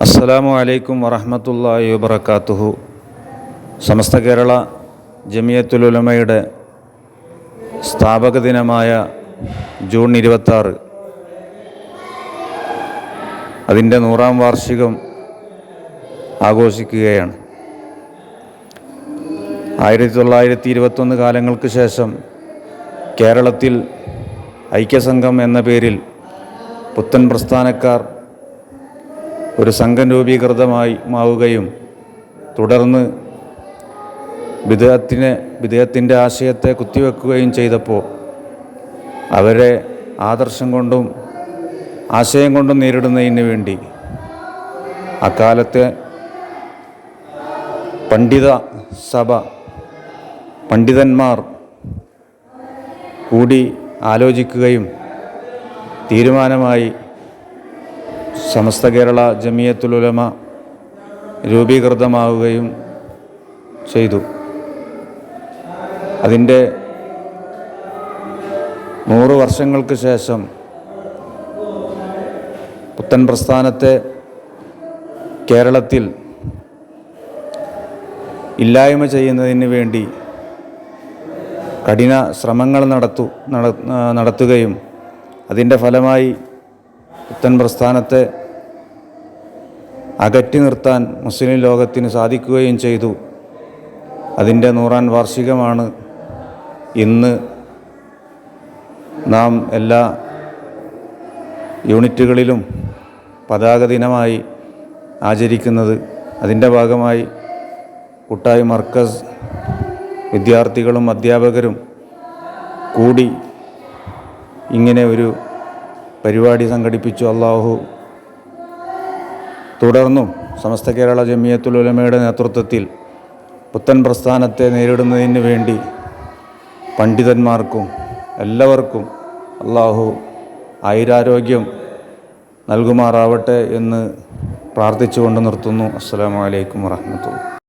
അസ്സലാമു അലൈക്കും വറഹ്മത്തുള്ളാഹി വബറകാതുഹു. സമസ്ത കേരള ജമിയത്തുൽ ഉലമയുടെ സ്ഥാപക ദിനമായ ജൂൺ 26 അതിൻ്റെ 100-ാം വാർഷികം ആഘോഷിക്കുകയാണ്. 1921 കാലങ്ങൾക്ക് ശേഷം കേരളത്തിൽ ഐക്യസംഘം എന്ന പേരിൽ പുത്തൻ പ്രസ്ഥാനക്കാർ ഒരു സംഘം രൂപീകൃതമാവുകയും തുടർന്ന് ബിദ്അത്തിൻ്റെ ആശയത്തെ കുത്തിവെക്കുകയും ചെയ്തപ്പോൾ അവരെ ആദർശം കൊണ്ടും ആശയം കൊണ്ടും നേരിടുന്നതിന് വേണ്ടി അക്കാലത്തെ പണ്ഡിതന്മാർ കൂടി ആലോചിക്കുകയും തീരുമാനമായി സമസ്ത കേരള ജമിയത്തുൽ ഉലമ രൂപീകൃതമാവുകയും ചെയ്തു. അതിൻ്റെ 100 വർഷങ്ങൾക്ക് ശേഷം പുത്തൻ പ്രസ്ഥാനത്തെ കേരളത്തിൽ ഇല്ലായ്മ ചെയ്യുന്നതിന് വേണ്ടി കഠിന ശ്രമങ്ങൾ നടത്തുകയും അതിൻ്റെ ഫലമായി പുത്തൻ പ്രസ്ഥാനത്തെ അകറ്റി നിർത്താൻ മുസ്ലിം ലോകത്തിന് സാധിക്കുകയും ചെയ്തു. അതിൻ്റെ 100-ാം വാർഷികമാണ് ഇന്ന് നാം എല്ലാ യൂണിറ്റുകളിലും പതാക ദിനമായി ആചരിക്കുന്നത്. അതിൻ്റെ ഭാഗമായി കുട്ടായി മർക്കസ് വിദ്യാർത്ഥികളും അധ്യാപകരും കൂടി ഇങ്ങനെ ഒരു പരിപാടി സംഘടിപ്പിച്ചു. അള്ളാഹു തുടർന്നും സമസ്ത കേരള ജമിയത്തുൽ ഉലമയുടെ നേതൃത്വത്തിൽ പുത്തൻ പ്രസ്ഥാനത്തെ നേരിടുന്നതിന് വേണ്ടി പണ്ഡിതന്മാർക്കും എല്ലാവർക്കും അള്ളാഹു ആയുരാരോഗ്യം നൽകുമാറാവട്ടെ എന്ന് പ്രാർത്ഥിച്ചുകൊണ്ട് നിർത്തുന്നു. അസ്സലാമു അലൈക്കും വറഹ്മത്തുള്ളാഹി.